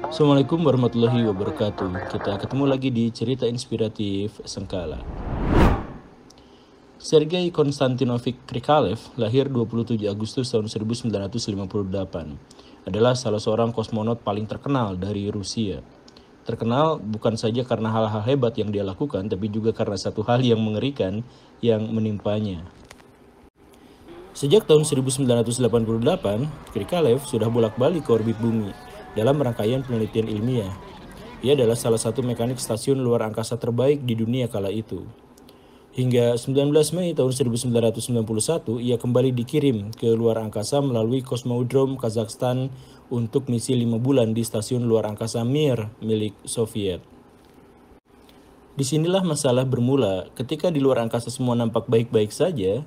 Assalamualaikum warahmatullahi wabarakatuh. Kita ketemu lagi di cerita inspiratif Sengkala. Sergei Konstantinovich Krikalev lahir 27 Agustus tahun 1958. Adalah salah seorang kosmonot paling terkenal dari Rusia. Terkenal bukan saja karena hal-hal hebat yang dia lakukan, tapi juga karena satu hal yang mengerikan yang menimpanya. Sejak tahun 1988, Krikalev sudah bolak-balik ke orbit bumi dalam rangkaian penelitian ilmiah. Ia adalah salah satu mekanik stasiun luar angkasa terbaik di dunia kala itu. Hingga 19 Mei tahun 1991, ia kembali dikirim ke luar angkasa melalui Kosmodrom Kazakhstan untuk misi 5 bulan di stasiun luar angkasa Mir milik Soviet. Disinilah masalah bermula. Ketika di luar angkasa semua nampak baik-baik saja,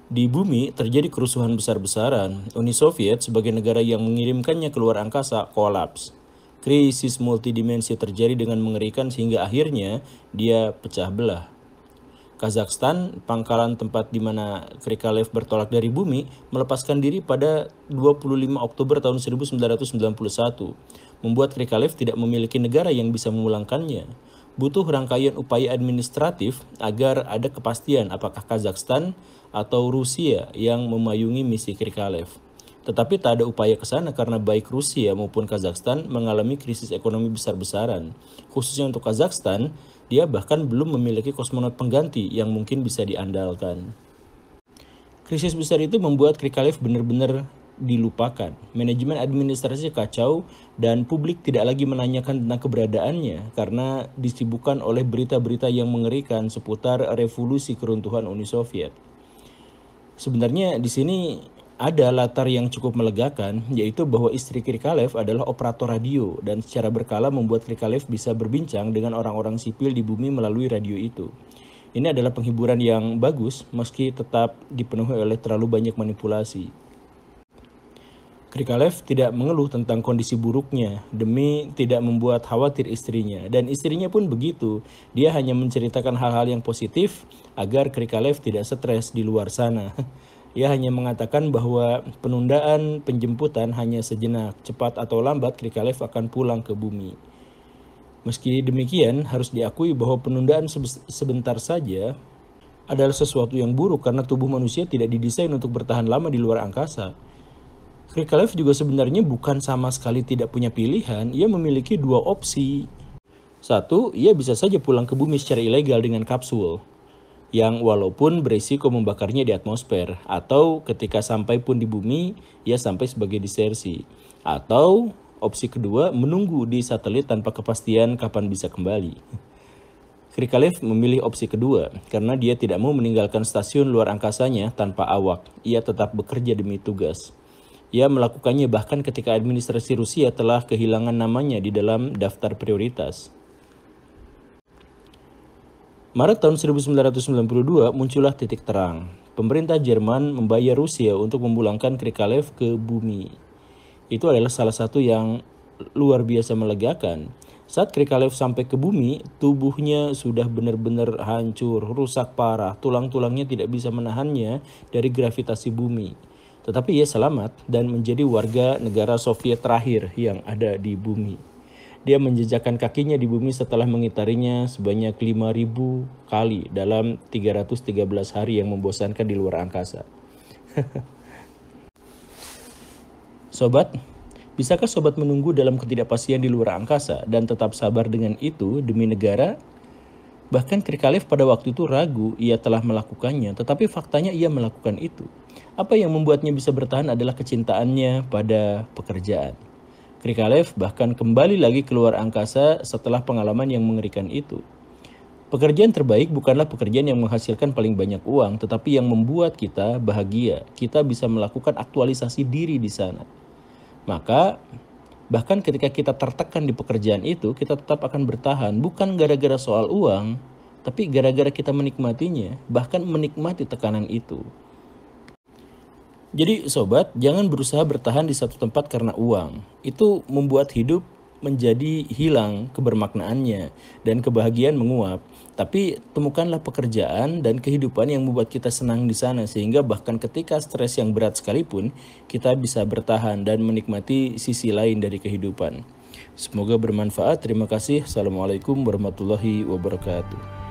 di bumi terjadi kerusuhan besar-besaran. Uni Soviet sebagai negara yang mengirimkannya ke luar angkasa kolaps. Krisis multidimensi terjadi dengan mengerikan sehingga akhirnya dia pecah belah. Kazakhstan, pangkalan tempat di mana Krikalev bertolak dari bumi, melepaskan diri pada 25 Oktober tahun 1991, membuat Krikalev tidak memiliki negara yang bisa memulangkannya. Butuh rangkaian upaya administratif agar ada kepastian apakah Kazakhstan atau Rusia yang memayungi misi Krikalev. Tetapi tak ada upaya ke sana karena baik Rusia maupun Kazakhstan mengalami krisis ekonomi besar-besaran. Khususnya untuk Kazakhstan, dia bahkan belum memiliki kosmonot pengganti yang mungkin bisa diandalkan. Krisis besar itu membuat Krikalev benar-benar dilupakan. Manajemen administrasi kacau dan publik tidak lagi menanyakan tentang keberadaannya karena disibukkan oleh berita-berita yang mengerikan seputar revolusi keruntuhan Uni Soviet. Sebenarnya di sini ada latar yang cukup melegakan, yaitu bahwa istri Krikalev adalah operator radio dan secara berkala membuat Krikalev bisa berbincang dengan orang-orang sipil di bumi melalui radio itu. Ini adalah penghiburan yang bagus meski tetap dipenuhi oleh terlalu banyak manipulasi. Krikalev tidak mengeluh tentang kondisi buruknya demi tidak membuat khawatir istrinya. Dan istrinya pun begitu. Dia hanya menceritakan hal-hal yang positif agar Krikalev tidak stres di luar sana. Ia hanya mengatakan bahwa penundaan penjemputan hanya sejenak. Cepat atau lambat Krikalev akan pulang ke bumi. Meski demikian, harus diakui bahwa penundaan sebentar saja adalah sesuatu yang buruk karena tubuh manusia tidak didesain untuk bertahan lama di luar angkasa. Krikalev juga sebenarnya bukan sama sekali tidak punya pilihan, ia memiliki dua opsi. Satu, ia bisa saja pulang ke bumi secara ilegal dengan kapsul, yang walaupun berisiko membakarnya di atmosfer, atau ketika sampai pun di bumi, ia sampai sebagai disersi. Atau opsi kedua, menunggu di satelit tanpa kepastian kapan bisa kembali. Krikalev memilih opsi kedua, karena dia tidak mau meninggalkan stasiun luar angkasanya tanpa awak. Ia tetap bekerja demi tugas. Ia melakukannya bahkan ketika administrasi Rusia telah kehilangan namanya di dalam daftar prioritas. Maret tahun 1992 muncullah titik terang. Pemerintah Jerman membayar Rusia untuk memulangkan Krikalev ke bumi. Itu adalah salah satu yang luar biasa melegakan. Saat Krikalev sampai ke bumi, tubuhnya sudah benar-benar hancur, rusak parah. Tulang-tulangnya tidak bisa menahannya dari gravitasi bumi. Tetapi ia selamat dan menjadi warga negara Soviet terakhir yang ada di bumi. Dia menjejakkan kakinya di bumi setelah mengitarinya sebanyak 5.000 kali dalam 313 hari yang membosankan di luar angkasa. Sobat, bisakah sobat menunggu dalam ketidakpastian di luar angkasa dan tetap sabar dengan itu demi negara? Bahkan Krikalev pada waktu itu ragu ia telah melakukannya, tetapi faktanya ia melakukan itu. Apa yang membuatnya bisa bertahan adalah kecintaannya pada pekerjaan. Krikalev bahkan kembali lagi keluar angkasa setelah pengalaman yang mengerikan itu. Pekerjaan terbaik bukanlah pekerjaan yang menghasilkan paling banyak uang, tetapi yang membuat kita bahagia. Kita bisa melakukan aktualisasi diri di sana. Maka bahkan ketika kita tertekan di pekerjaan itu, kita tetap akan bertahan. Bukan gara-gara soal uang, tapi gara-gara kita menikmatinya, bahkan menikmati tekanan itu. Jadi sobat, jangan berusaha bertahan di satu tempat karena uang. Itu membuat hidup menjadi hilang kebermaknaannya dan kebahagiaan menguap. Tapi temukanlah pekerjaan dan kehidupan yang membuat kita senang di sana, sehingga bahkan ketika stres yang berat sekalipun kita bisa bertahan dan menikmati sisi lain dari kehidupan. Semoga bermanfaat. Terima kasih. Assalamualaikum warahmatullahi wabarakatuh.